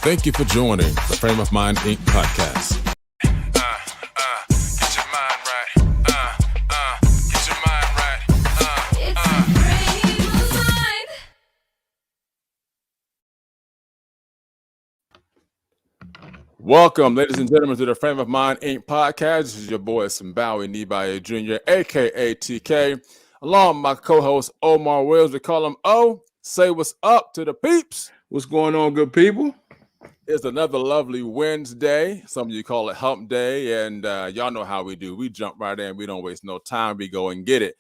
Thank you for joining the Frame of Mind Inc. podcast. Get your mind right. Get your mind right. It's a frame of mind. Welcome, ladies and gentlemen, to the Frame of Mind Inc. podcast. This is your boy, Simbawi Nibaye Jr., a.k.a. TK, along with my co-host, Omar Wills. We call him O. Say what's up to the peeps. What's going on, good people? It's another lovely Wednesday. Some of you call it hump day, and y'all know how we do. We jump right in. We don't waste no time. We go and get it.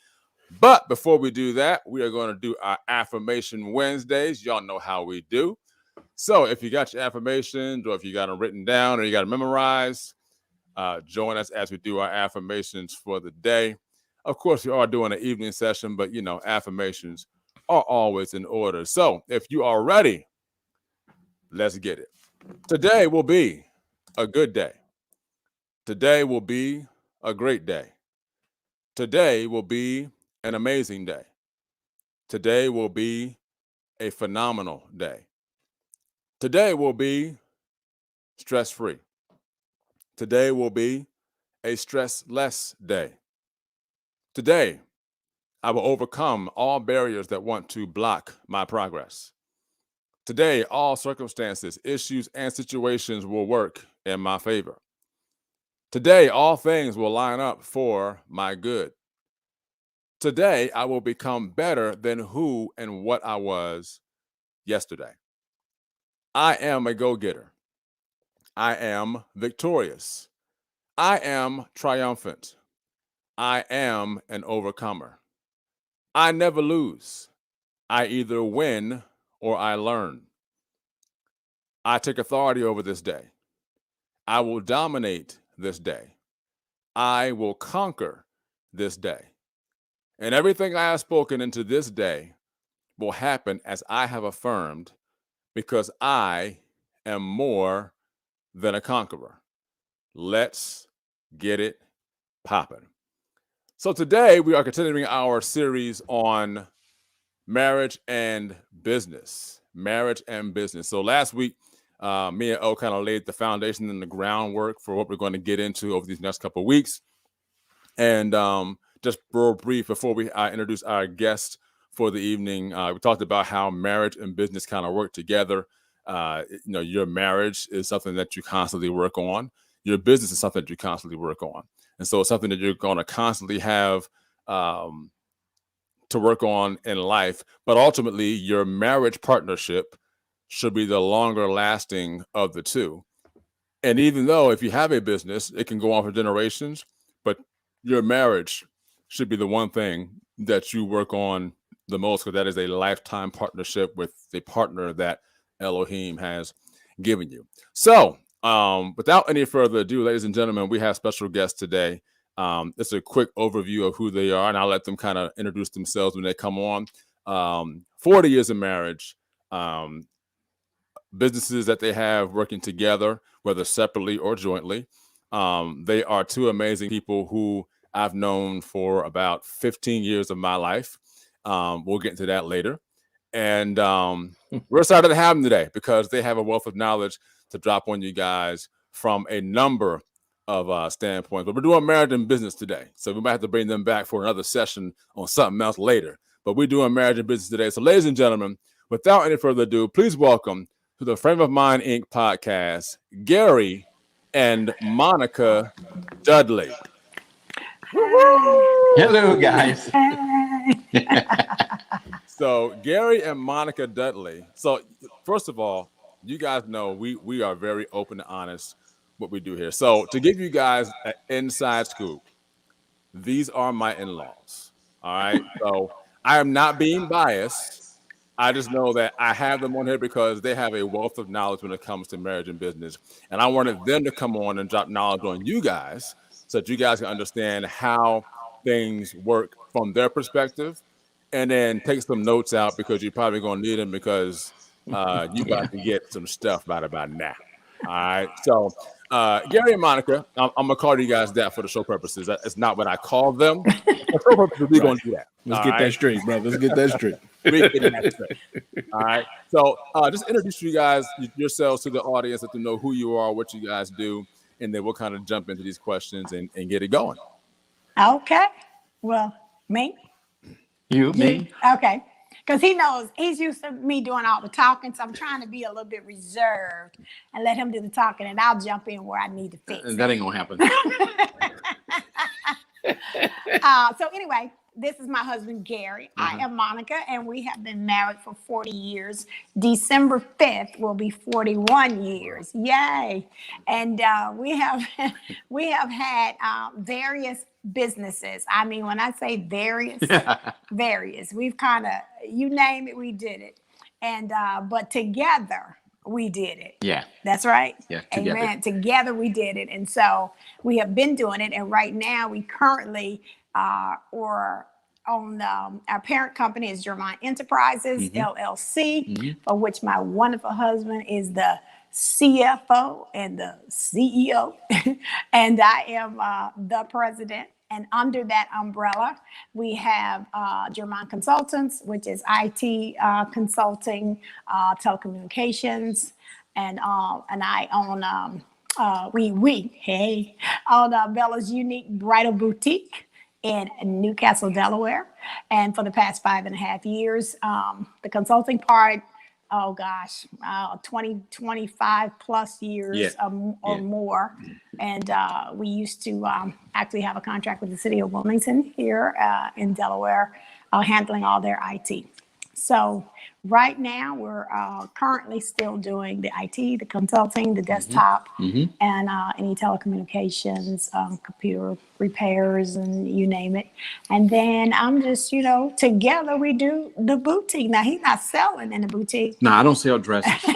But before we do that, we are going to do our Affirmation Wednesdays. Y'all know how we do. So if you got your affirmations, or if you got them written down, or you got them memorized, join us as we do our affirmations for the day. Of course, we are doing an evening session, but, affirmations are always in order. So if you are ready, let's get it. Today will be a good day. Today will be a great day. Today will be an amazing day. Today will be a phenomenal day. Today will be stress-free. Today will be a stress-less day. Today, I will overcome all barriers that want to block my progress. Today, all circumstances, issues, and situations will work in my favor. Today, all things will line up for my good. Today, I will become better than who and what I was yesterday. I am a go-getter. I am victorious. I am triumphant. I am an overcomer. I never lose. I either win or I learn. I take authority over this day. I will dominate this day. I will conquer this day. And everything I have spoken into this day will happen as I have affirmed, because I am more than a conqueror. Let's get it popping. So today we are continuing our series on marriage and business. Marriage and business. So last week, me and O kind of laid the foundation and the groundwork for what we're going to get into over these next couple of weeks. And just real brief before we introduce our guest for the evening, we talked about how marriage and business kind of work together. Your marriage is something that you constantly work on. Your business is something that you constantly work on. And so it's something that you're going to constantly have to work on in life. But ultimately, your marriage partnership should be the longer lasting of the two. And even though if you have a business, it can go on for generations, but your marriage should be the one thing that you work on the most, because that is a lifetime partnership with a partner that Elohim has given you. So without any further ado, ladies and gentlemen, we have special guests today. It's a quick overview of who they are, and I'll let them kind of introduce themselves when they come on. 40 years of marriage, businesses that they have working together, whether separately or jointly. They are two amazing people who I've known for about 15 years of my life. We'll get into that later. And we're excited to have them today because they have a wealth of knowledge to drop on you guys from a number of standpoints. But we're doing marriage and business today, so we might have to bring them back for another session on something else later. But we're doing marriage and business today. So ladies and gentlemen, without any further ado, please welcome to the Frame of Mind Inc. podcast, Gerry and Monica Dudley. Hello, guys. So Gerry and Monica Dudley. So first of all, you guys know we are very open and honest what we do here. So to give you guys an inside scoop, these are my in-laws. All right. So I am not being biased. I just know that I have them on here because they have a wealth of knowledge when it comes to marriage and business. And I wanted them to come on and drop knowledge on you guys so that you guys can understand how things work from their perspective, and then take some notes out because you're probably going to need them because you got to get some stuff right about now. All right. So Gary and Monica, I'm gonna call you guys that for the show purposes. It's not what I call them. For show purposes, we're gonna do that. Let's All get right? that straight, brother. Let's get that straight. We're getting that straight. All right. So just introduce you guys yourselves to the audience, let them know who you are, what you guys do, and then we'll kind of jump into these questions and get it going. Okay. Well, me? Me? Okay. Because he knows he's used to me doing all the talking, so I'm trying to be a little bit reserved and let him do the talking, and I'll jump in where I need to fix. That ain't gonna happen. So anyway, this is my husband, Gary. I am Monica, and we have been married for 40 years. December 5th will be 41 years. Yay. And we have had various businesses. I mean, when I say various, various, we've kind of, you name it, we did it. And, but together we did it. Yeah. That's right. Yeah, together. Amen. Together we did it. And so we have been doing it. And right now we currently or on our parent company is German Enterprises, LLC, for which my wonderful husband is the CFO and the CEO. And I am the president. And under that umbrella, we have German Consultants, which is IT consulting, telecommunications, and I own own Bella's Unique Bridal Boutique in Newcastle, Delaware. And for the past 5.5 years, the consulting part, 25 plus years or more. And we used to actually have a contract with the city of Wilmington here in Delaware, handling all their IT. So right now we're currently still doing the IT, the consulting, the desktop, and any telecommunications, computer repairs, and you name it. And then I'm just, together we do the boutique. Now he's not selling in the boutique. No, I don't sell dresses. You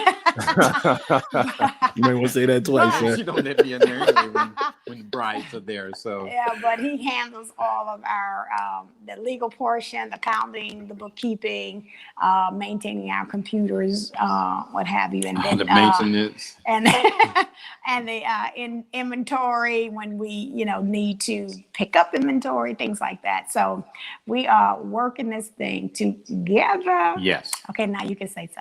may want to say that twice, She sir. don't let me in there anyway when the brides are there. So Yeah, but he handles all of our the legal portion, the accounting, the bookkeeping, maintaining our computers, what have you, and all then the maintenance. and the in inventory when we need to pick up inventory, things like that. So we are working this thing together. Yes. Okay, now you can say so.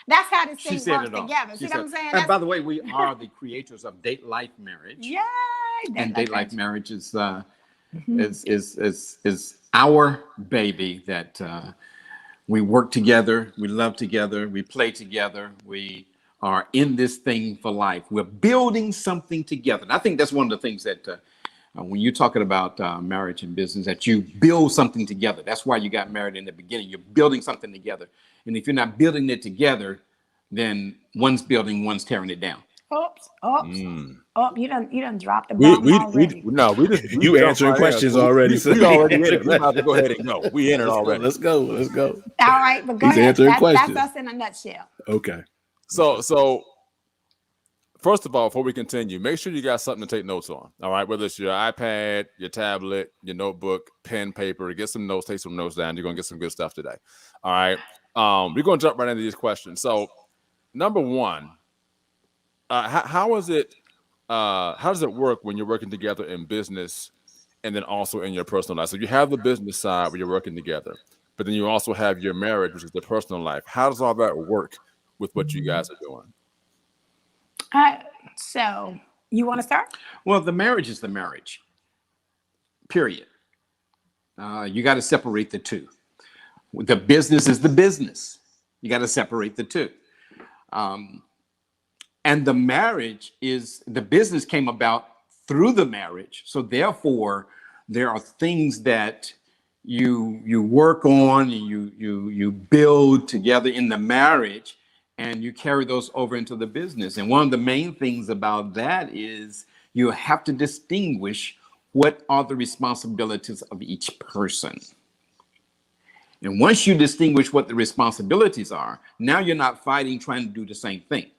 That's how this She thing said works it all. together. She See what said- I'm saying? And That's- by the way, we are the creators of Date Life Marriage. Yay! And Date Life Okay. Marriage is our baby that we work together, we love together, we play together, we are in this thing for life. We're building something together. And I think that's one of the things that when you're talking about marriage and business, that you build something together. That's why you got married in the beginning. You're building something together. And if you're not building it together, then one's building, one's tearing it down. Oops. Oh, you done dropped the bomb already. We just You jumped answering right questions in. already, We sir. already in it. We have to go ahead and go. We in it already. Let's go. All right, but go He's ahead. answering That's questions. us in a nutshell. Okay. So first of all, before we continue, make sure you got something to take notes on. All right, whether it's your iPad, your tablet, your notebook, pen, paper, get some notes, take some notes down. You're gonna get some good stuff today. All right. We're gonna jump right into these questions. So, number one, how does it work when you're working together in business and then also in your personal life? So you have the business side where you're working together, but then you also have your marriage, which is the personal life. How does all that work with what you guys are doing? So you want to start? Well, the marriage is the marriage, period. You got to separate the two. The business is the business. You got to separate the two. And the marriage is, the business came about through the marriage. So therefore, there are things that you work on and you build together in the marriage, and you carry those over into the business. And one of the main things about that is you have to distinguish what are the responsibilities of each person. And once you distinguish what the responsibilities are, now you're not fighting trying to do the same thing.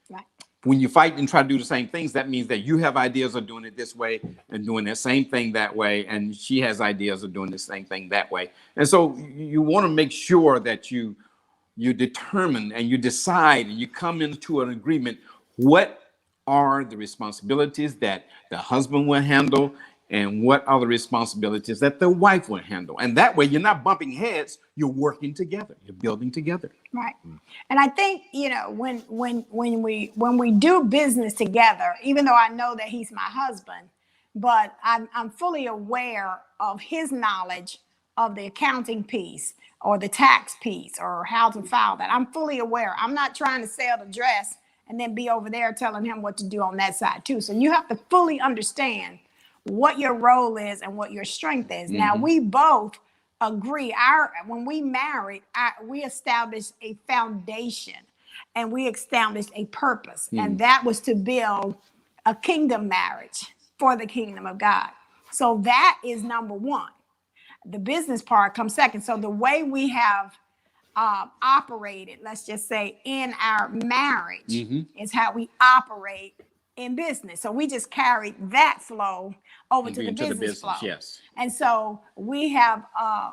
Right. When you fight and try to do the same things, that means that you have ideas of doing it this way and doing the same thing that way, and she has ideas of doing the same thing that way. And so you want to make sure that you determine and you decide and you come into an agreement what are the responsibilities that the husband will handle and what are the responsibilities that the wife will handle. And that way you're not bumping heads, you're working together, you're building together. Right. And I think, you know, when we do business together, even though I know that he's my husband, but I'm fully aware of his knowledge of the accounting piece or the tax piece or how to file that. I'm fully aware. I'm not trying to sell the dress and then be over there telling him what to do on that side too. So you have to fully understand what your role is and what your strength is. Now we both agree. When we married, we established a foundation and we established a purpose, and that was to build a kingdom marriage for the kingdom of God. So that is number one. The business part comes second. So the way we have operated, let's just say, in our marriage is how we operate in business. So we just carried that flow over to the business flow. Yes. And so we have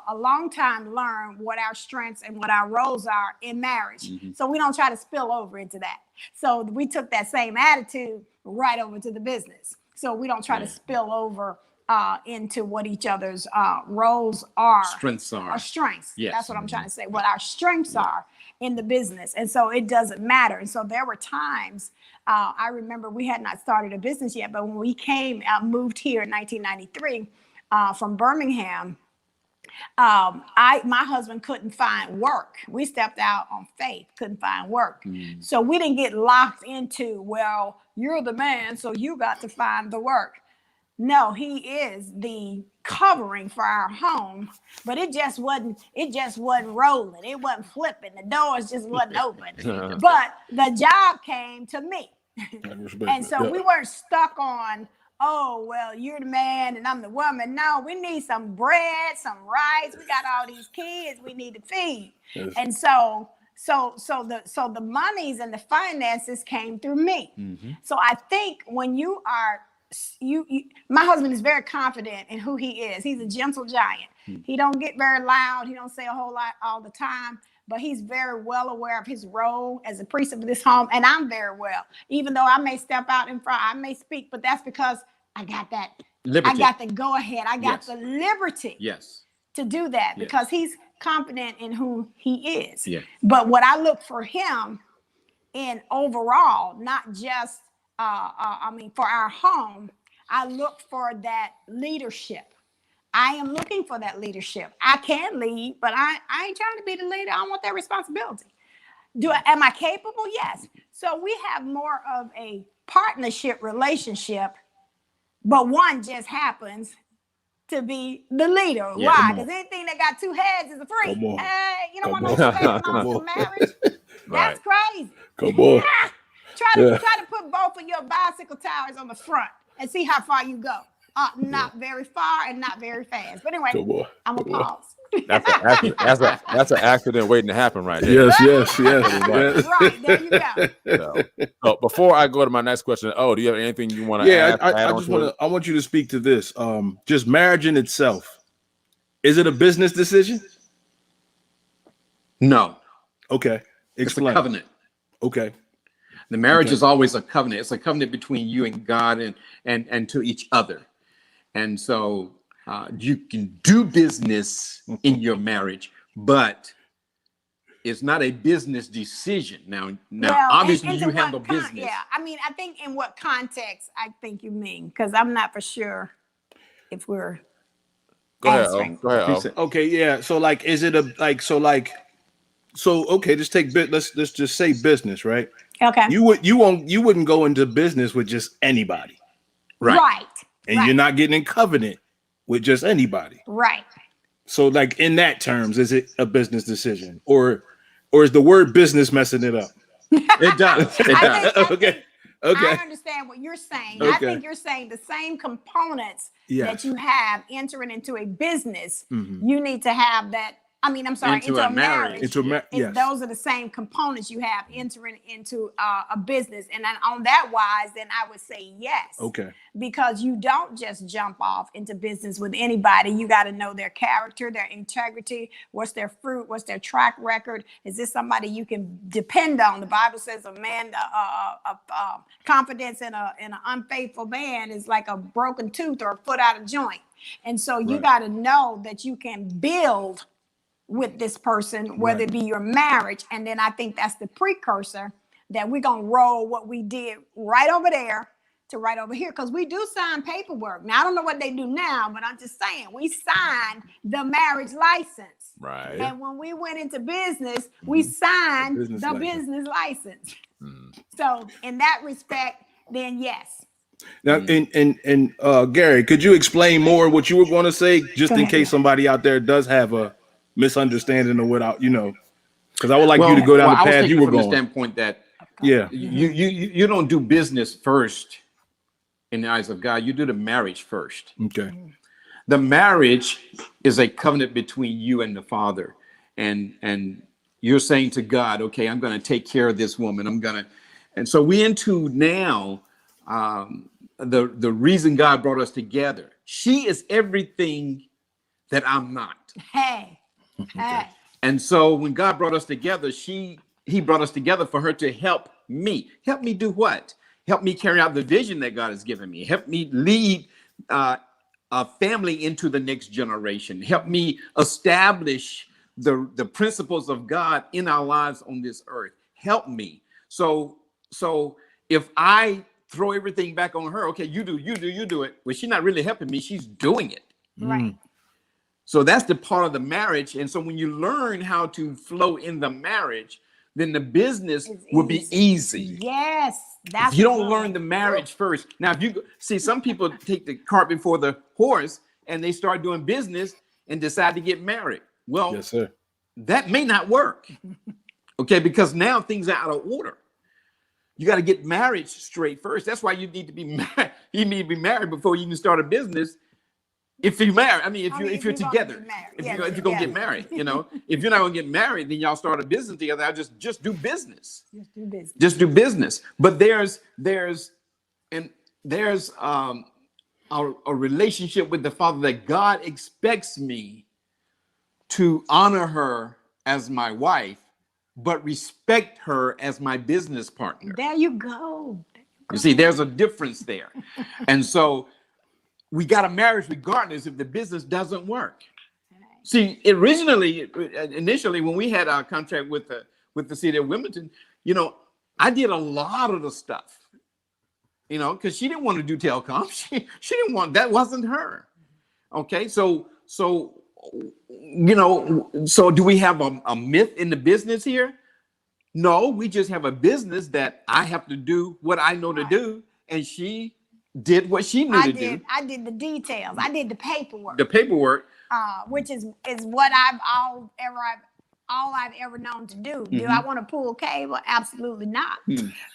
a long time learned what our strengths and what our roles are in marriage. So we don't try to spill over into that. So we took that same attitude right over to the business. So we don't try to spill over into what each other's roles are. Strengths are. Our strengths. Yes. That's what I'm trying to say. What our strengths are in the business. And so it doesn't matter. And so there were times, I remember we had not started a business yet, but when we moved here in 1993 from Birmingham, my husband couldn't find work. We stepped out on faith, couldn't find work. So we didn't get locked into, well, you're the man, so you got to find the work. No, he is the covering for our home, but it just wasn't rolling. It wasn't flipping. The doors just wasn't open. But the job came to me. And so we weren't stuck on, oh, well, you're the man and I'm the woman. No, we need some bread, some rice. We got all these kids we need to feed. Yes. And so the monies and the finances came through me. So I think when you are my husband is very confident in who he is. He's a gentle giant. He don't get very loud. He don't say a whole lot all the time, but he's very well aware of his role as a priest of this home. And I'm very well, even though I may step out in front, I may speak, but that's because I got that liberty. I got the go ahead. I got the liberty to do that because he's confident in who he is. But what I look for him in overall, not just for our home, I look for that leadership. I am looking for that leadership. I can lead, but I ain't trying to be the leader. I don't want that responsibility. Am I capable? Yes. So we have more of a partnership relationship, but one just happens to be the leader. Why? Because anything that got two heads is a freak. Hey, you don't want no two heads in marriage? That's crazy. Come on. Try to put both of your bicycle tires on the front and see how far you go. Not very far and not very fast. But anyway, I'm gonna pause. That's an accident waiting to happen right there. Yes. Right, there you go. So before I go to my next question, do you have anything you want to add? I want you to speak to this. Just marriage in itself. Is it a business decision? No. Okay. Explain. It's a covenant. Okay. The marriage is always a covenant. It's a covenant between you and God and to each other. And so you can do business in your marriage, but it's not a business decision. Now obviously you handle business. Yeah, I mean, I think in what context I think you mean, because I'm not for sure if we're answering. Go ahead. Okay, yeah. So like, is it okay, just take let's just say business, right? Okay. You wouldn't go into business with just anybody. Right. And you're not getting in covenant with just anybody. Right. So like in that terms, is it a business decision? Or is the word business messing it up? It does. Okay. I understand what you're saying. I think you're saying the same components that you have entering into a business, you need to have that I mean, I'm sorry, into a marriage. Into a marriage, yes. Those are the same components you have entering into a business. And then on that wise, then I would say yes. Okay. Because you don't just jump off into business with anybody. You got to know their character, their integrity, what's their fruit, what's their track record. Is this somebody you can depend on? The Bible says a man, confidence in an unfaithful man is like a broken tooth or a foot out of joint. And so you got to know that you can build with this person, whether it be your marriage. And then I think that's the precursor that we're going to roll what we did right over there to right over here, because we do sign paperwork. Now, I don't know what they do now, but I'm just saying we signed the marriage license. Right. And when we went into business, we signed business the license. business license. So in that respect, then yes. Now, and Gary, could you explain more what you were going to say, just Go in ahead. case somebody out there does have a misunderstanding or without, because I would like you to go down the I was path thinking you were from the going. standpoint that Yeah. you don't do business first in the eyes of God. You do the marriage first. Okay. The marriage is a covenant between you and the Father, and you're saying to God, okay, I'm going to take care of this woman. And so we into now the reason God brought us together. She is everything that I'm not. Hey. And so when God brought us together, he brought us together for her to help me. Help me do what? Help me carry out the vision that God has given me. Help me lead a family into the next generation. Help me establish the principles of God in our lives on this earth. Help me. So if I throw everything back on her, okay, you do it. Well, she's not really helping me. She's doing it. Right. So that's the part of the marriage. And so when you learn how to flow in the marriage, then the business will be easy. Yes. That's If you don't good. learn the marriage first. Now, if you see, some people take the cart before the horse and they start doing business and decide to get married. Well, Yes, sir. that may not work. Okay, because now things are out of order. You got to get married straight first. That's why you need to be married. You need to be married before you can start a business. If you're married, if you're together, if you're gonna get married, if you're not gonna get married, then y'all start a business together. I'll just do business. Just do business. But there's a relationship with the Father that God expects me to honor her as my wife, but respect her as my business partner. There you go. You see, there's a difference there. And so we got a marriage regardless if the business doesn't work. See, initially, when we had our contract with the city of Wilmington, I did a lot of the stuff, because she didn't want to do telecom. She didn't want, that wasn't her. Okay, so do we have a myth in the business here? No, we just have a business that I have to do what I know to do, and she did what she knew to do. I did the details. I did the paperwork. The paperwork. Which is what all I've ever known to do. Do I want to pull cable? Absolutely not.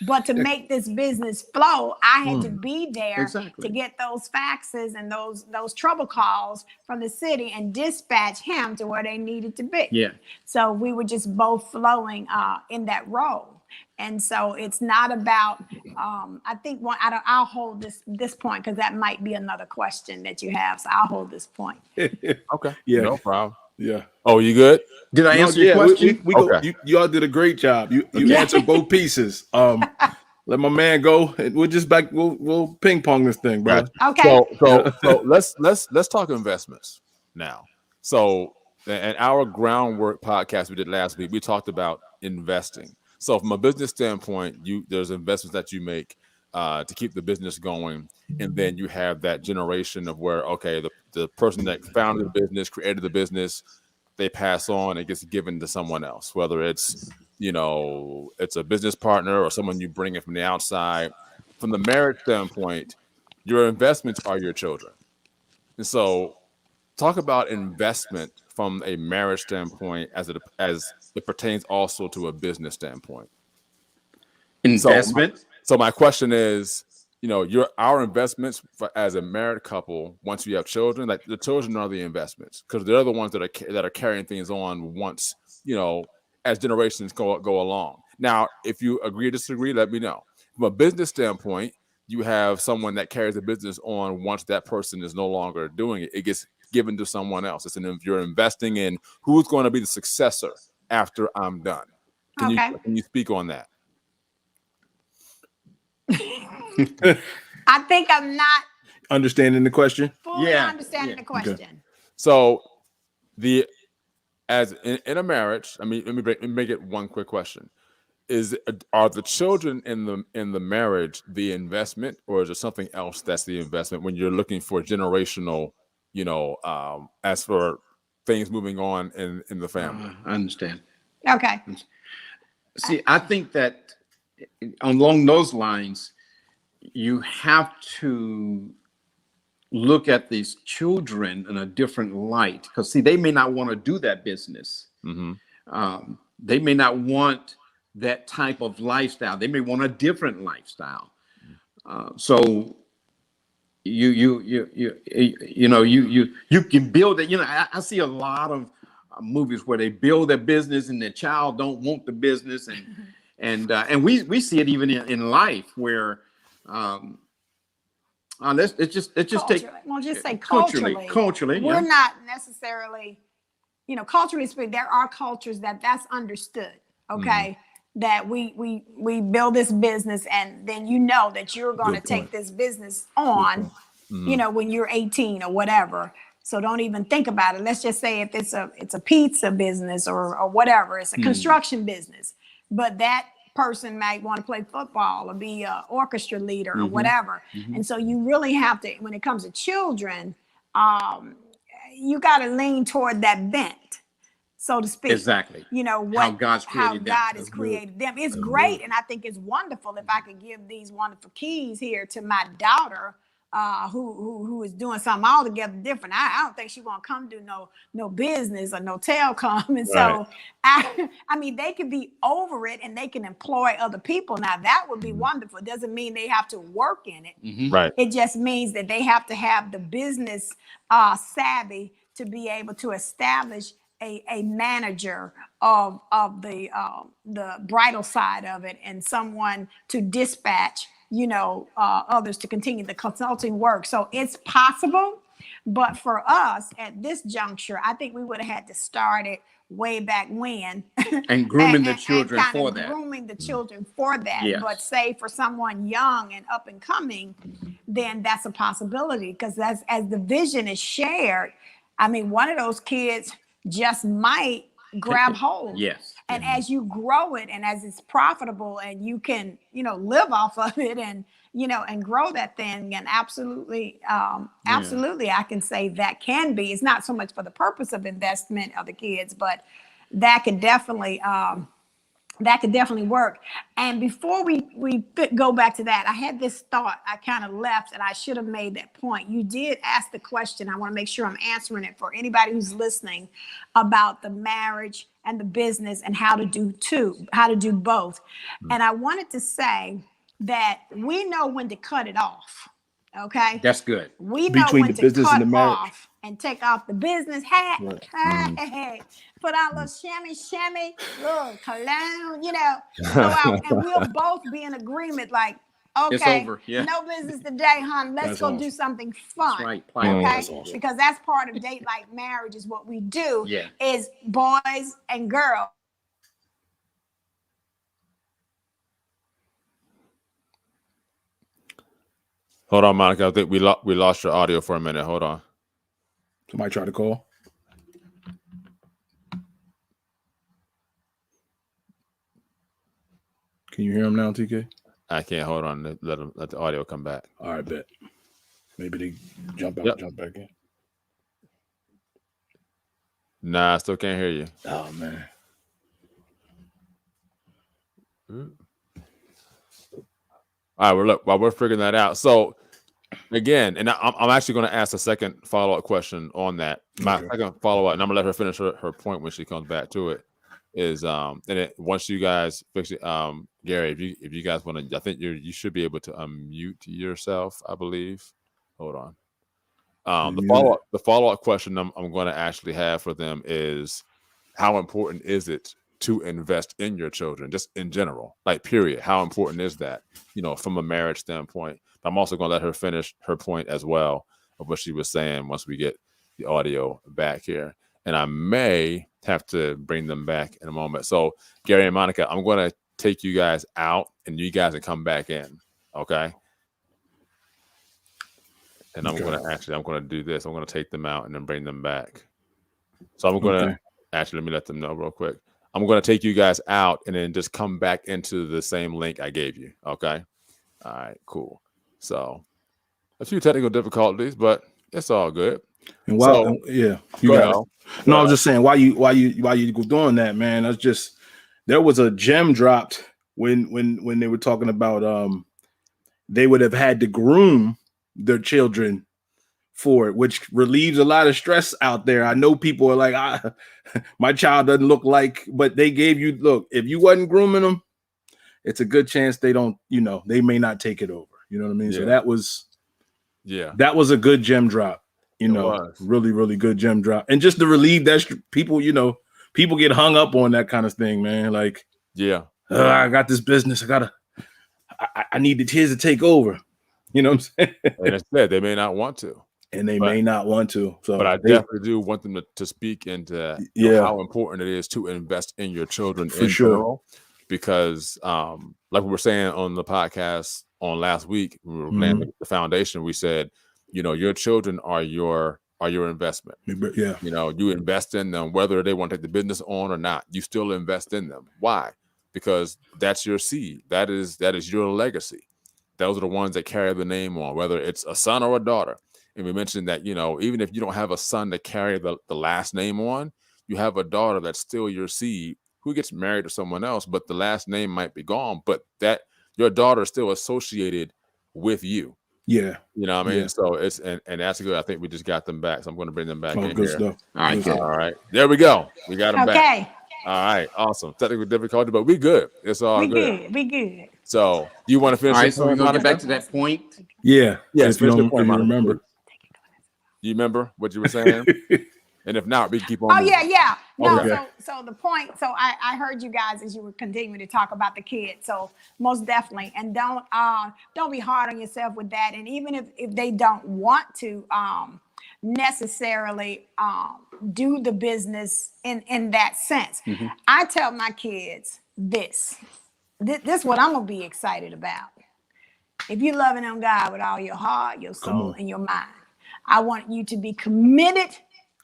But to make this business flow, I had to be there to get those faxes and those trouble calls from the city and dispatch him to where they needed to be. Yeah. So we were just both flowing in that role. And so it's not about, I think I'll hold this point because that might be another question that you have. So I'll hold this point. Okay. Yeah. No problem. Yeah. Oh, you good? Did I answer your question? We go. Okay. You all did a great job. You answered both pieces. Let my man go, and we'll just we'll ping pong this thing, bro. Okay. So let's talk investments now. So in our groundwork podcast we did last week, we talked about investing. So from a business standpoint, there's investments that you make to keep the business going, and then you have that generation of where the person that founded the business, created the business, they pass on, it gets given to someone else, whether it's it's a business partner or someone you bring in from the outside. From the marriage standpoint, your investments are your children, and so talk about investment from a marriage standpoint as it pertains also to a business standpoint. Investment. So my question is, our investments as a married couple. Once we have children, like the children are the investments because they're the ones that are carrying things on once as generations go along. Now, if you agree or disagree, let me know. From a business standpoint, you have someone that carries the business on once that person is no longer doing it. It gets given to someone else. You're investing in who's going to be the successor after I'm done. Can you speak on that? I think I'm not Understanding the question? fully understanding the question. Okay. So as in a marriage, I mean, let me make it one quick question. Are the children in the marriage the investment, or is there something else that's the investment when you're looking for generational, as for things moving on in the family? I understand. Okay. See, I think that along those lines, you have to look at these children in a different light, because see, they may not want to do that business. Mm-hmm. They may not want that type of lifestyle. They may want a different lifestyle. So you can build it. I see a lot of movies where they build their business and their child don't want the business, and we see it even in life where let's just take, we'll just say culturally, we're not necessarily, culturally speaking, there are cultures that's understood. Okay. That we build this business, and then that you're going to take this business on, when you're 18 or whatever. So don't even think about it. Let's just say if it's a pizza business or whatever, it's a construction business, but that person might want to play football or be an orchestra leader or whatever. And so you really have to, when it comes to children, you got to lean toward that bent, so to speak. Exactly. How God's created them. God has created them. It's great. And I think it's wonderful if I could give these wonderful keys here to my daughter, who is doing something altogether different. I don't think she won't come do no business or no telecom. And so I mean, they could be over it and they can employ other people. Now that would be wonderful. It doesn't mean they have to work in it. Right. It just means that they have to have the business savvy to be able to establish a manager of the bridal side of it, and someone to dispatch, others to continue the consulting work. So it's possible, but for us at this juncture, I think we would have had to start it way back when, and grooming the children for that. Grooming the children for that. Yes. But say for someone young and up and coming, then that's a possibility, because as the vision is shared, I mean, one of those kids just might grab hold. Yes. And as you grow it, and as it's profitable, and you can, live off of it, and, and grow that thing, and absolutely, I can say that can be. It's not so much for the purpose of investment of the kids, but that could definitely work. And before we go back to that, I had this thought I kind of left, and I should have made that point. You did ask the question. I want to make sure I'm answering it for anybody who's listening about the marriage and the business and how to do both. And I wanted to say that we know when to cut it off. Okay. That's good. We know Between when the to business cut and the marriage. off and take off the business hat. Right. Hey, put on a little shimmy, little cologne, go out, and we'll both be in agreement. Like, okay, It's over. Yeah. no business today, hon. Let's That's go awesome. do something fun. That's right. Okay, That's awesome. because that's part of date like marriage is what we do. Yeah. Is boys and girls. Hold on, Monica. I think we lost your audio for a minute. Hold on. Somebody try to call. Can you hear him now, TK? I can't. Hold on. Let the audio come back. All right, bet. Maybe they jump out, Yep. jump back in. Nah, I still can't hear you. Oh man. All right, well, look, while we're figuring that out. So, again, and I'm actually going to ask a second follow-up question on that. My Okay. second follow-up, and I'm going to let her finish her point when she comes back to it, is and it, once you guys fix it, Gary, if you guys want to, I think you should be able to unmute yourself, I believe. Hold on. The follow-up question I'm going to actually have for them is, how important is it to invest in your children, just in general, like period? How important is that, from a marriage standpoint? I'm also going to let her finish her point as well of what she was saying once we get the audio back here. And I may have to bring them back in a moment. So Gerry and Monica, I'm going to take you guys out and you guys can come back in. Okay. And I'm going to do this. I'm going to take them out and then bring them back. So I'm going to actually, let me let them know real quick. I'm going to take you guys out and then just come back into the same link I gave you. Okay. All right, cool. So a few technical difficulties, but it's all good. And while, you got it. No, I was just saying, while you go doing that, man, that's just, there was a gem dropped when they were talking about they would have had to groom their children for it, which relieves a lot of stress out there. I know people are like, my child doesn't look like, but they gave you, look, if you wasn't grooming them, it's a good chance they don't, they may not take it over. You know what I mean? Yeah. So that was a good gem drop, really, really good gem drop. And just to relieve that people, people get hung up on that kind of thing, man. Like, I got this business. I need the kids to take over. You know what I'm saying? And instead, they may not want to. And they may not want to. So, but I definitely do want them to speak into how important it is to invest in your children in general. Because like we were saying on the podcast on last week, we were laying the foundation. We said, your children are your investment. Yeah. You invest in them, whether they want to take the business on or not. You still invest in them. Why? Because that's your seed. That is your legacy. Those are the ones that carry the name on, whether it's a son or a daughter. And we mentioned that, even if you don't have a son to carry the last name on, you have a daughter that's still your seed who gets married to someone else, but the last name might be gone, but that your daughter is still associated with you. Yeah. You know what I mean? Yeah. So it's, and that's good. I think we just got them back. So I'm going to bring them back in good here. Stuff. All right. There we go. We got them back. All right. Awesome. Technical difficulty, but we good. It's all good. We good. So do you want to finish? All right. So we're going to get back to that point. Yeah. Yes. If you remember. You remember what you were saying? And if not, we can keep on. Oh, moving. Yeah. No, okay. So the point, I heard you guys as you were continuing to talk about the kids. So most definitely. And don't be hard on yourself with that. And even if they don't want to necessarily do the business in that sense. Mm-hmm. I tell my kids this is what I'm going to be excited about. If you're loving on God with all your heart, your soul, and your mind, I want you to be committed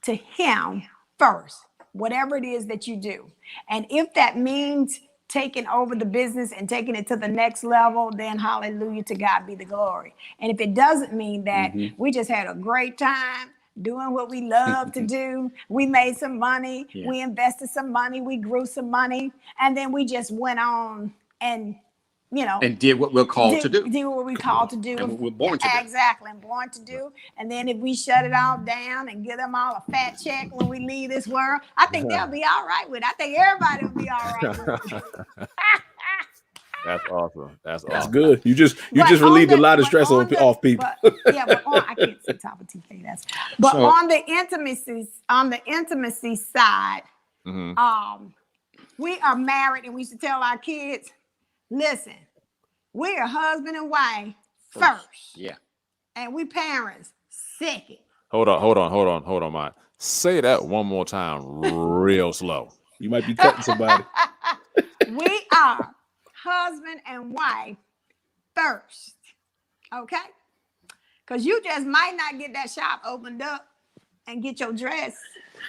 to him first, whatever it is that you do. And if that means taking over the business and taking it to the next level, then hallelujah, to God be the glory. And if it doesn't mean that, we just had a great time doing what we love to do. We made some money, we invested some money, we grew some money, and then we just went on and and did what we're called to do. Did what we called to do. And what we're born to do. Exactly, and born to do. And then if we shut it all down and give them all a fat check when we leave this world, I think they'll be all right with it. I think everybody will be all right with it. That's awesome. That's good. You just relieved a lot of stress off people. But I can't say top of TK. But on the intimacy side, we are married, and we should tell our kids, listen, we are husband and wife first. Yeah. And we parents second. Hold on, Mike. Say that one more time real slow. You might be cutting somebody. We are husband and wife first. Okay? Because you just might not get that shop opened up and get your dress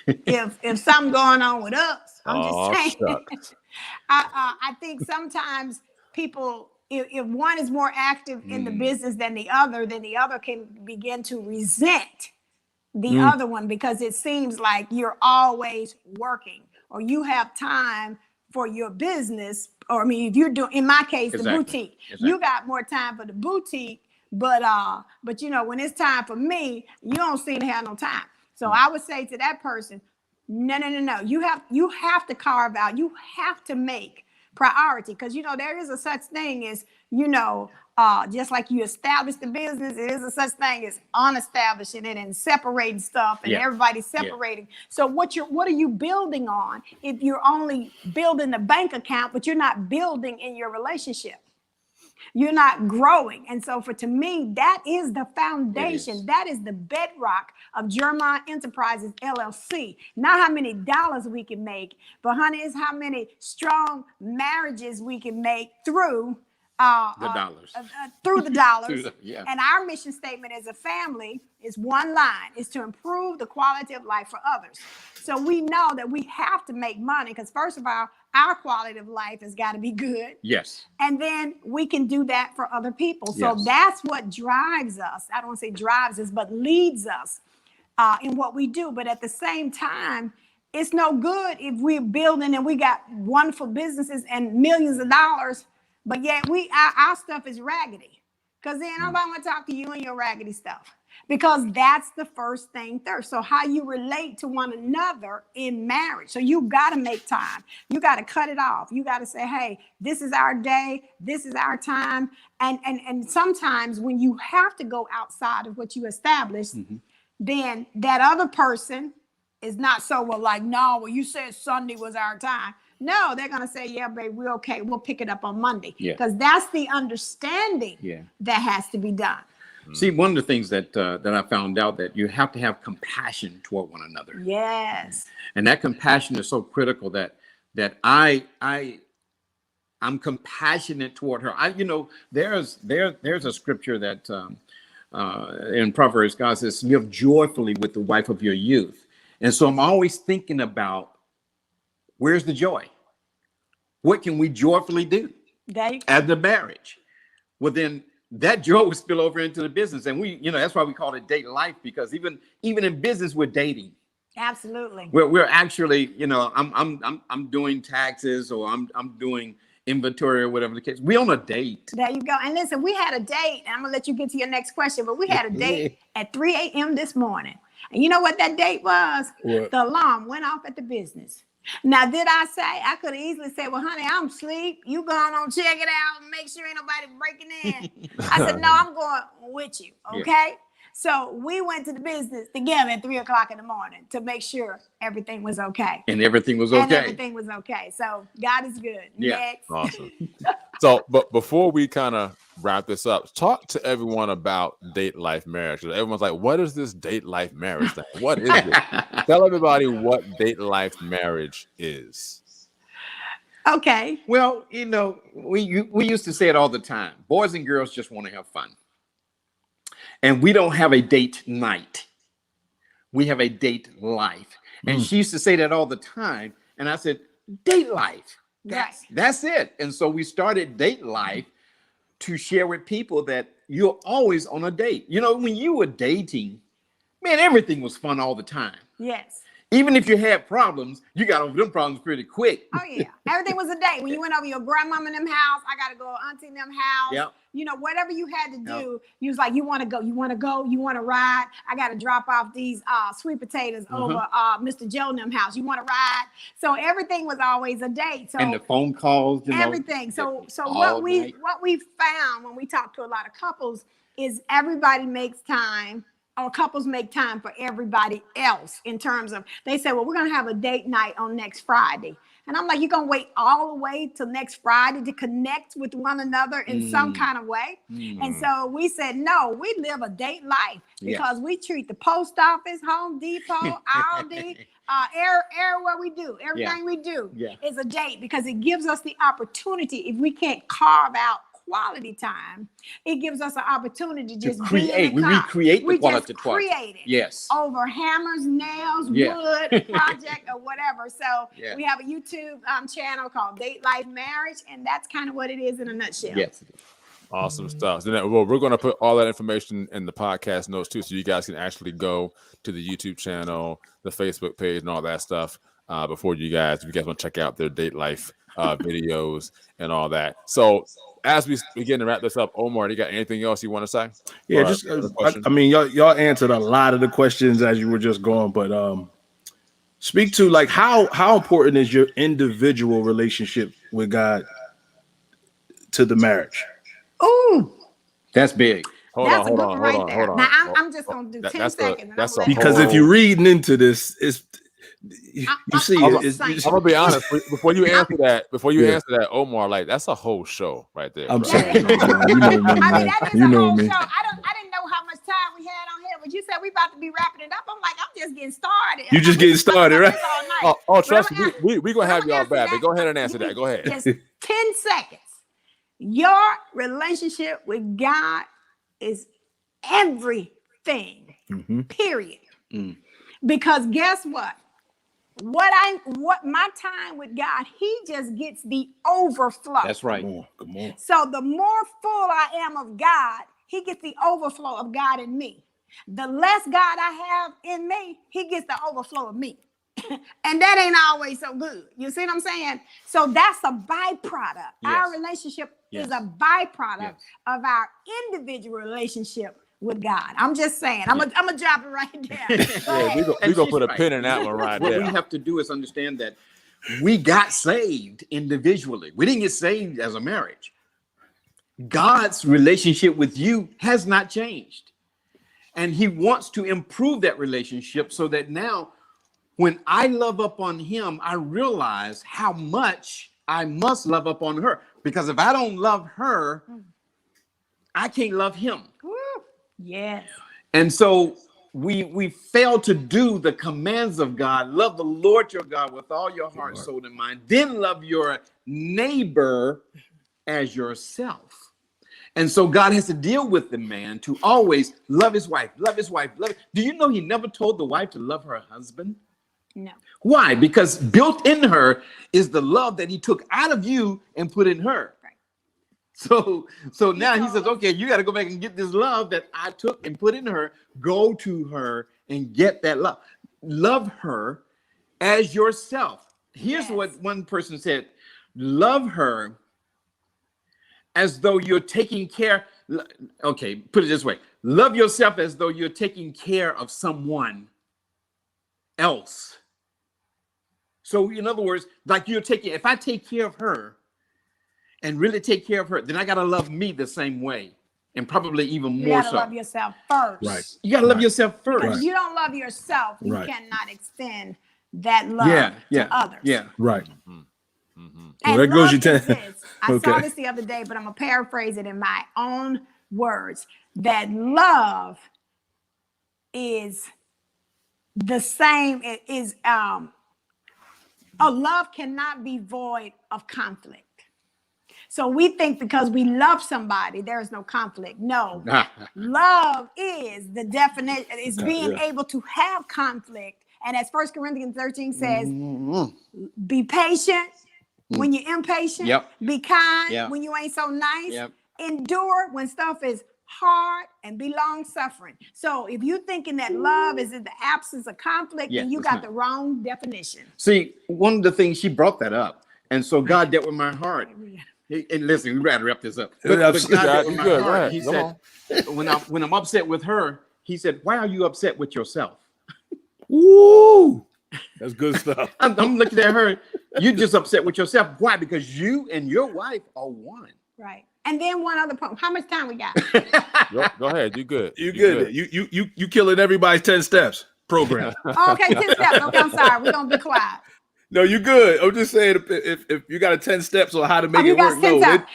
if something going on with us. I'm just saying. I think sometimes people, if one is more active in the business than the other can begin to resent the other one, because it seems like you're always working, or you have time for your business. Or I mean, if you're doing, in my case, the boutique, you got more time for the boutique, but when it's time for me, you don't seem to have no time. So I would say to that person, No. You have to carve out. You have to make priority, because there is a such thing as just like you establish the business, there is a such thing as unestablishing it and separating stuff, and everybody's separating. So what are you building on if you're only building the bank account, but you're not building in your relationship? You're not growing. And so to me, that is the foundation. That is the bedrock of German Enterprises, LLC. Not how many dollars we can make, but honey, it's how many strong marriages we can make through the dollars. Through the dollars. And our mission statement as a family is one line, is to improve the quality of life for others. So we know that we have to make money, because first of all, our quality of life has got to be good. Yes. And then we can do that for other people. So that's what drives us. I don't want to say drives us, but leads us in what we do. But at the same time, it's no good if we're building and we got wonderful businesses and millions of dollars, but yet our stuff is raggedy. Because then nobody want to talk to you and your raggedy stuff. Because that's the first thing first. So how you relate to one another in marriage. So you got to make time. You got to cut it off. You got to say, hey, this is our day. This is our time. And sometimes when you have to go outside of what you established, then that other person is not so no, you said Sunday was our time. No, they're going to say, yeah, babe, we're okay. We'll pick it up on Monday. Because that's the understanding that has to be done. See, one of the things that I found out, that you have to have compassion toward one another. Yes. And that compassion is so critical that I'm compassionate toward her. There's a scripture that in Proverbs, God says, live joyfully with the wife of your youth. And so I'm always thinking about, where's the joy? What can we joyfully do as the marriage? Well, then that joy will spill over into the business. And that's why we call it date life, because even in business, we're dating. Absolutely. We're actually, I'm doing taxes, or I'm doing inventory, or whatever the case. We on a date. There you go. And listen, we had a date. I'm gonna let you get to your next question, but we had a date at 3 a.m. this morning. And you know what that date was? What? The alarm went off at the business. Now, did I say, I could have easily said, well, honey, I'm asleep. You going on, check it out, and make sure ain't nobody breaking in. I said, no, I'm going with you. Okay. So we went to the business together at 3 o'clock in the morning to make sure everything was okay. And everything was okay. So God is good. Yeah. Next. Awesome. So, but before we kind of wrap this up, talk to everyone about date life marriage. Everyone's like, what is this date life marriage thing? What is it? Tell everybody what date life marriage is. Okay. Well, we used to say it all the time. Boys and girls just want to have fun. And we don't have a date night. We have a date life. And she used to say that all the time. And I said, date life. That's it. And so we started date life to share with people that you're always on a date. When you were dating, man, everything was fun all the time. Yes. Even if you had problems, you got over them problems pretty quick. Oh, yeah. Everything was a date. When you went over your grandmama and them house, I got to go auntie and them house. Yep. Whatever you had to do, you was like, you want to go, you want to ride. I got to drop off these sweet potatoes over Mr. Joe and them house. You want to ride? So everything was always a date. So and the phone calls, everything. So what we found when we talked to a lot of couples is everybody makes time, or couples make time for everybody else, in terms of, they say, well, we're going to have a date night on next Friday. And I'm like, you're going to wait all the way till next Friday to connect with one another in some kind of way? And so we said, no, we live a date life, because we treat the post office, Home Depot, Aldi, everywhere we do, everything we do is a date, because it gives us the opportunity. If we can't carve out quality time, it gives us an opportunity to just create. We recreate the quality time. Create it. Yes. Over hammers, nails, wood, project, or whatever. So we have a YouTube channel called Date Life Marriage, and that's kind of what it is in a nutshell. Yes. Awesome stuff. So we're going to put all that information in the podcast notes too, so you guys can actually go to the YouTube channel, the Facebook page, and all that stuff before if you guys want to check out their date life videos and all that. So as we begin to wrap this up, Omar, you got anything else you want to say? Yeah, y'all answered a lot of the questions as you were just going, but Speak to like how important is your individual relationship with God to the marriage? Ooh, That's big. that's a good one right there. Now I'm just gonna do 10 seconds. And that's I'm a gonna let Because if you're reading into this, it's you see I'm it. just saying. I'm gonna be honest. Before you answer that, Omar, like that's a whole show right there. I'm bro. sorry, man. You know me, I mean, man. that is You a know whole me. show. I didn't know how much time we had on here, but you said we about to be wrapping it up. I'm like, I'm just getting started. You just We getting can talk started, about right? this all night. Oh, But trust I'm me, gonna we gonna but have I'm y'all answer back. that. But go ahead and answer Give that. me Go ahead. Just 10 seconds. Your relationship with God is everything. Period. Because guess what? What my time with God, he just gets the overflow. That's right. Come on. So the more full I am of God, he gets the overflow of God in me. The less God I have in me, he gets the overflow of me. And that ain't always so good. You see what I'm saying? So that's a byproduct. Yes. Our relationship Yes. is a byproduct Yes. of our individual relationship with God. I'm just saying. I'm gonna drop it right there. Go Yeah, ahead. we gonna she's put a right. pin in that one right What there. we have to do is understand that we got saved individually. We didn't get saved as a marriage. God's relationship with you has not changed. And he wants to improve that relationship so that now when I love up on him, I realize how much I must love up on her. Because if I don't love her, I can't love him. Woo. Yes. And so we fail to do the commands of God. Love the Lord your God with all your heart, soul, and mind. Then love your neighbor as yourself. And so God has to deal with the man to always love his wife, love his wife, love. Do you know he never told the wife to love her husband? No. Why? Because built in her is the love that he took out of you and put in her. Right. So now he says, okay, you got to go back and get this love that I took and put in her. Go to her and get that love. Love her as yourself. Here's what one person said: love her as though you're taking care. Okay, put it this way: love yourself as though you're taking care of someone else. So in other words, like you're taking, if I take care of her and really take care of her, then I got to love me the same way, and probably even You more gotta so. love yourself first. Right. You got to love yourself first. Because if you don't love yourself, you Right. cannot extend that love Yeah, to others. yeah. Right. And there goes love your is 10. this. I saw Okay. this the other day, but I'm gonna paraphrase it in my own words. That love is the same. It is a love cannot be void of conflict. So we think because we love somebody, there is no conflict. No, love is the definition, is being able to have conflict. And as 1 Corinthians 13 says, be patient when you're impatient. Yep. Be kind Yep. when you ain't so nice. Yep. Endure when stuff is hard, and be long suffering. So if you're thinking that love is in the absence of conflict, Yeah, then you it's got not. the wrong definition. See, one of the things, she brought that up. And so God dealt with my heart. And listen, we got to wrap this up. But God dealt with my Go heart. ahead. He Come said, when I'm upset with her, he said, why are you upset with yourself? Woo! That's good stuff. I'm looking at her. You're just upset with yourself. Why? Because you and your wife are one. Right. And then one other point. How much time we got? Go ahead. You good. You good. You killing everybody's 10 steps program. Okay, 10 steps. Okay, I'm sorry. We're going to be quiet. No, you good. I'm just saying if you got a 10 steps on how to make you it got work, 10 no, steps.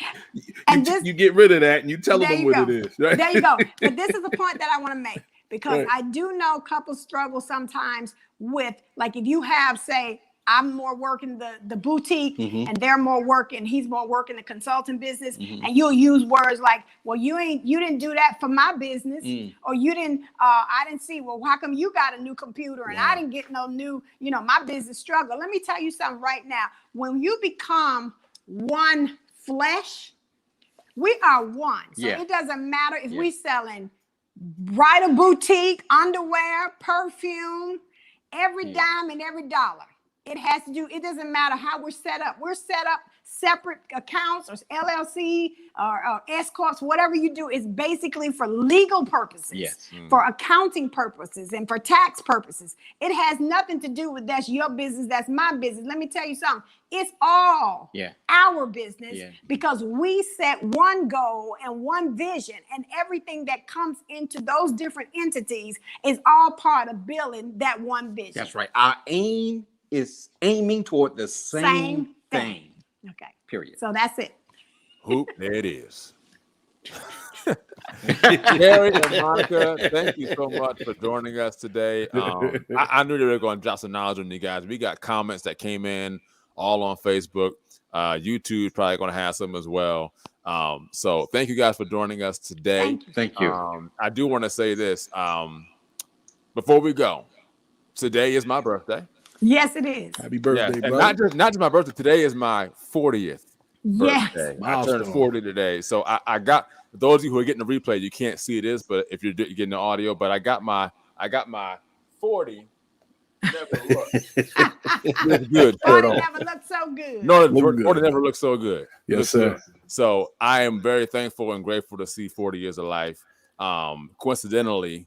And this- you get rid of that and you tell There them you what go. it is. Right? There you go. But this is the point that I want to make, because Right. I do know couples struggle sometimes with, like, if you have, say, I'm more working the boutique and they're more working, he's more working the consulting business, and you'll use words like, well, you didn't do that for my business, or I didn't see, well, how come you got a new computer and I didn't get no new, my business struggle. Let me tell you something right now. When you become one flesh, we are one. So it doesn't matter if we selling bridal boutique, underwear, perfume, every dime and every dollar. It has to do, it doesn't matter how we're set up. We're set up separate accounts or LLC or S Corps, whatever you do is basically for legal purposes, Yes. for accounting purposes and for tax purposes. It has nothing to do with that's your business, that's my business. Let me tell you something. It's all our business because we set one goal and one vision, and everything that comes into those different entities is all part of building that one vision. That's right. Our aim is aiming toward the same thing. Okay. Period. So that's it. Hoop, there it is. Gerry and Monica, thank you so much for joining us today. I knew they were going to drop some knowledge on you guys. We got comments that came in all on Facebook. YouTube's probably going to have some as well. So thank you guys for joining us today. Thank you. I do want to say this. Before we go, today is my birthday. Yes, it is. Happy birthday, And brother. not just my birthday. Today is my 40th Yes. birthday. I Milestone. turned 40 today. So I got, those of you who are getting the replay, you can't see this, but if you're getting the audio, but I got my 40 never looked this good shirt 40 on. never looked so good. No, Look good. 40 never looked so good. Yes, Looks sir. good. So I am very thankful and grateful to see 40 years of life. Coincidentally,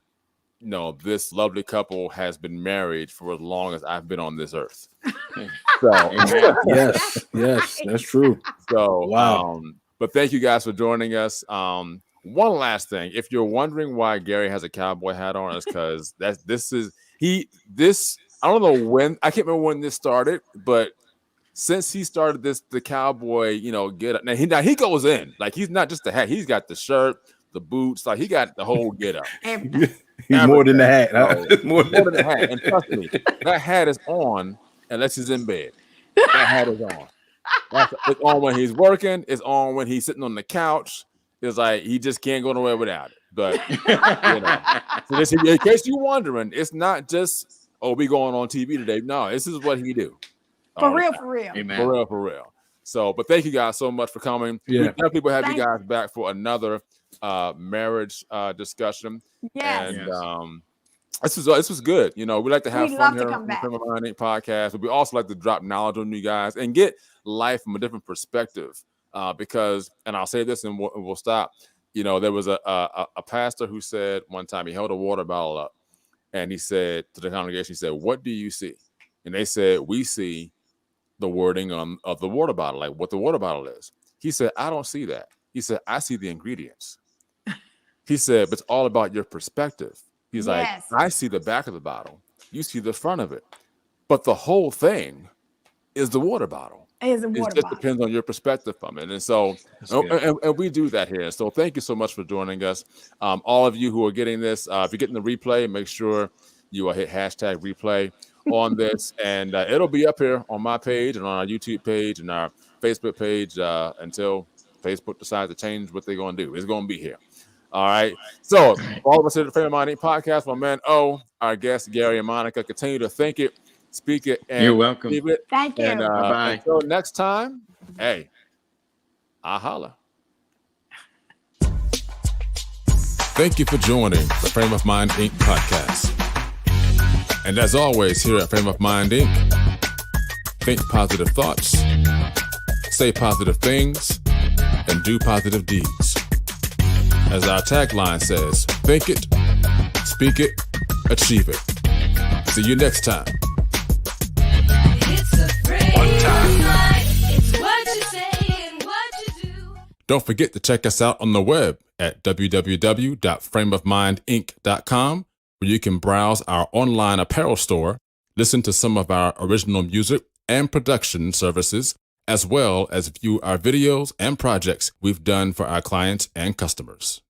you know, this lovely couple has been married for as long as I've been on this earth. So, Yes, that's true. so Wow. but thank you guys for joining us. One last thing. If you're wondering why Gerry has a cowboy hat on, it's because I don't know when, I can't remember when this started, but since he started the cowboy, you know, get up. Now he goes in. Like, he's not just the hat, he's got the shirt, the boots, like he got the whole get up. He's more than the hat. Oh, More more than the hat. And trust me, that hat is on unless he's in bed. That hat is on. It's on when he's working. It's on when he's sitting on the couch. It's like he just can't go nowhere without it. But you know, so this, in case you're wondering, it's not just we going on TV today. No, this is what he do. For real. Amen. For real. So, but thank you guys so much for coming. Yeah. We definitely will have Thank you guys back for another marriage discussion. Yes. And this was good. You know, we like to have We'd fun love to here come on the back. Frame of Mind Inc. podcast, but we also like to drop knowledge on you guys and get life from a different perspective. Because, and I'll say this and we'll stop. You know, there was a pastor who said one time, he held a water bottle up and he said to the congregation, he said, "What do you see?" And they said, "We see the wording of the water bottle, like what the water bottle is." He said, "I don't see that." He said, "I see the ingredients." He said, "But it's all about your perspective." He's Yes. like, "I see the back of the bottle. You see the front of it. But the whole thing is the water bottle. It is a It water just bottle. depends on your perspective from it." And so, and we do that here. So thank you so much for joining us. All of you who are getting this, if you're getting the replay, make sure you hit hashtag replay on this. And it'll be up here on my page and on our YouTube page and our Facebook page until Facebook decides to change what they're going to do. It's going to be here. All right. So all of us at the Frame of Mind Inc. podcast, my man our guest Gerry and Monica, continue to think it, speak it, and You're welcome. believe it. Thank you. And Bye-bye. until next time, hey, I holla. Thank you for joining the Frame of Mind Inc. podcast. And as always, here at Frame of Mind Inc., think positive thoughts, say positive things, and do positive deeds. As our tagline says, think it, speak it, achieve it. See you next time. It's a frame of mind. It's what you say and what you do. Don't forget to check us out on the web at www.frameofmindinc.com, where you can browse our online apparel store, listen to some of our original music and production services, as well as view our videos and projects we've done for our clients and customers.